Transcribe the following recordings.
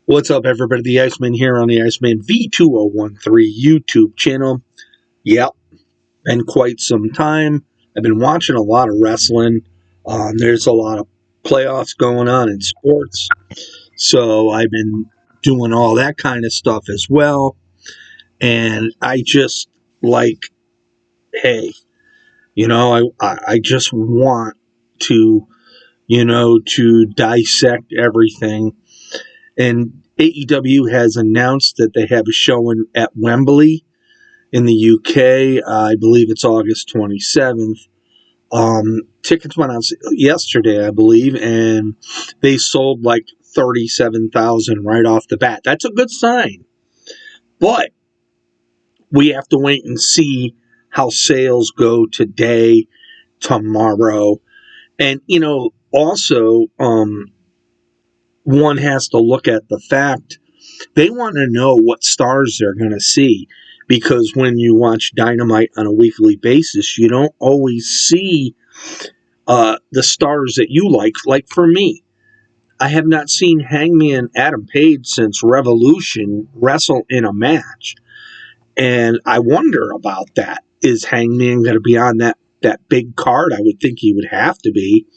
What's up, everybody? The Iceman here on the Iceman V2013 YouTube channel. Yep, been quite some time. I've been watching a lot of wrestling. There's a lot of playoffs going on in sports, so I've been doing all that kind of stuff as well. And I just like, hey, I just want to, to dissect everything. And AEW has announced that they have a show at Wembley in the UK. I believe it's August 27th. Tickets went out yesterday, I believe, and they sold like 37,000 right off the bat. That's a good sign. But we have to wait and see how sales go today, tomorrow. And, also, one has to look at the fact they want to know what stars they're going to see, because when you watch Dynamite on a weekly basis, you don't always see the stars that you like. Like for me, I have not seen Hangman Adam Page since Revolution wrestle in a match, and I wonder about that. Is Hangman going to be on that big card? I would think he would have to be.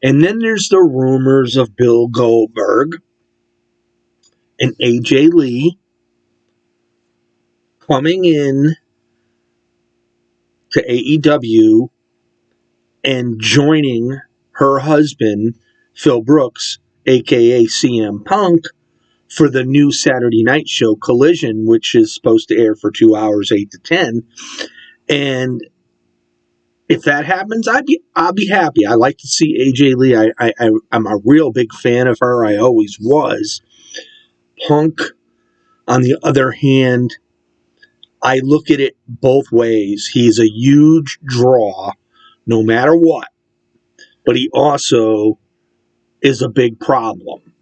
And then there's the rumors of Bill Goldberg and AJ Lee coming in to AEW and joining her husband, Phil Brooks, aka CM Punk, for the new Saturday night show Collision, which is supposed to air for 2 hours, 8 to 10. And if that happens, I'll be happy. I like to see AJ Lee. I'm a real big fan of her. I always was. Punk, on the other hand, I look at it both ways. He's a huge draw, no matter what, but he also is a big problem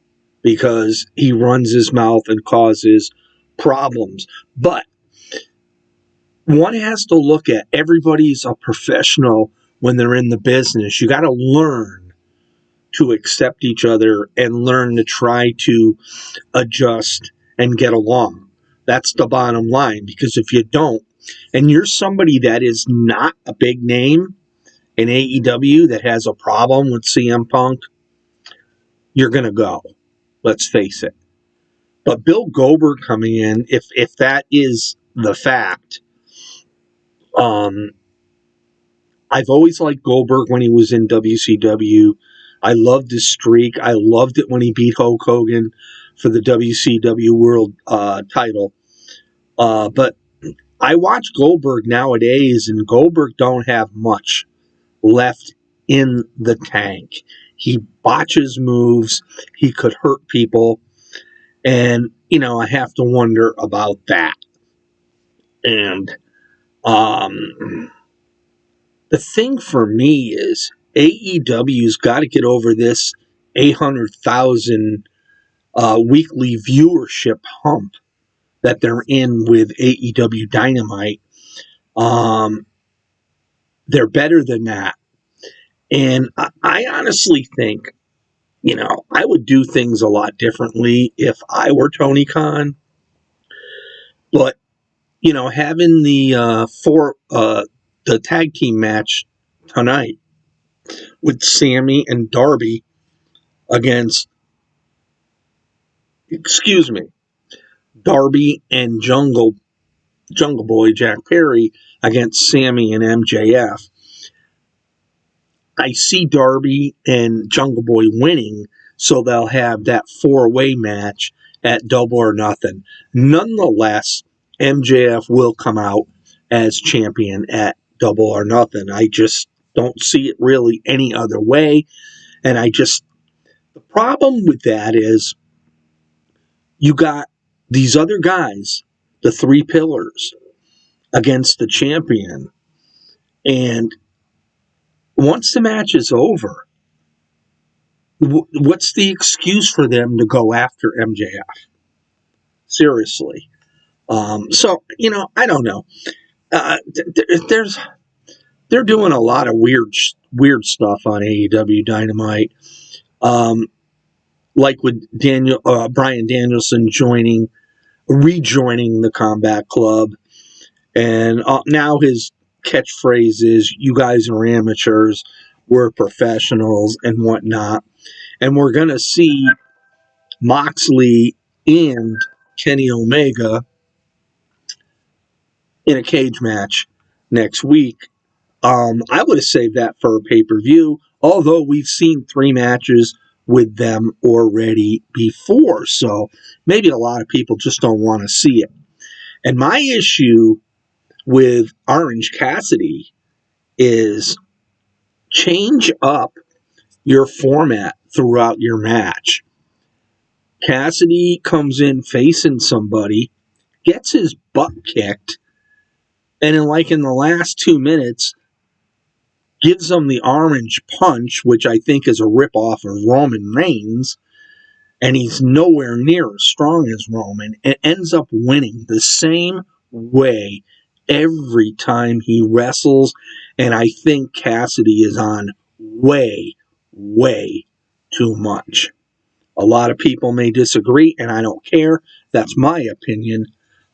because he runs his mouth and causes problems. But one has to look at everybody's a professional when they're in the business. You got to learn to accept each other and learn to try to adjust and get along. That's the bottom line, because if you don't, and you're somebody that is not a big name in AEW that has a problem with CM Punk, you're going to go. Let's face it. But Bill Goldberg coming in, if that is the fact, I've always liked Goldberg when he was in WCW. I loved his streak. I loved it when he beat Hulk Hogan for the WCW World title. But I watch Goldberg nowadays, and Goldberg don't have much left in the tank. He botches moves. He could hurt people. And, I have to wonder about that. And the thing for me is AEW's got to get over this 800,000 weekly viewership hump that they're in with AEW Dynamite. They're better than that. And I honestly think, I would do things a lot differently if I were Tony Khan. But, having the tag team match tonight with Sammy and Darby against, Darby and Jungle Boy Jack Perry against Sammy and MJF. I see Darby and Jungle Boy winning, so they'll have that four-way match at Double or Nothing. Nonetheless, MJF will come out as champion at Double or Nothing. I just don't see it really any other way. And the problem with that is you got these other guys, the three pillars, against the champion. And once the match is over, what's the excuse for them to go after MJF? Seriously. So, I don't know. They're doing a lot of weird stuff on AEW Dynamite. like with Bryan Danielson rejoining the Combat Club, and now his catchphrase is, "You guys are amateurs, we're professionals," and whatnot. And we're gonna see Moxley and Kenny Omega in a cage match next week. I would have saved that for a pay-per-view, although we've seen 3 matches with them already before, so maybe a lot of people just don't want to see it. And my issue with Orange Cassidy is change up your format throughout your match. Cassidy comes in facing somebody, gets his butt kicked, and in the last 2 minutes, gives them the orange punch, which I think is a ripoff of Roman Reigns, and he's nowhere near as strong as Roman, and ends up winning the same way every time he wrestles. And I think Cassidy is on way, way too much. A lot of people may disagree, and I don't care. That's my opinion.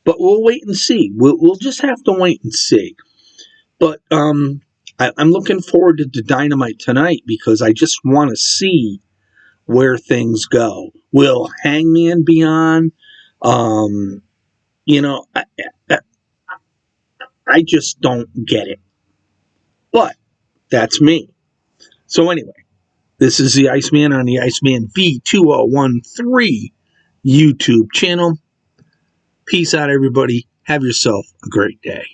But we'll wait and see. We'll just have to wait and see. But I'm looking forward to Dynamite tonight because I just want to see where things go. Will Hangman be on? You know, I just don't get it. But that's me. So anyway, this is the Iceman on the Iceman V2013 YouTube channel. Peace out, everybody. Have yourself a great day.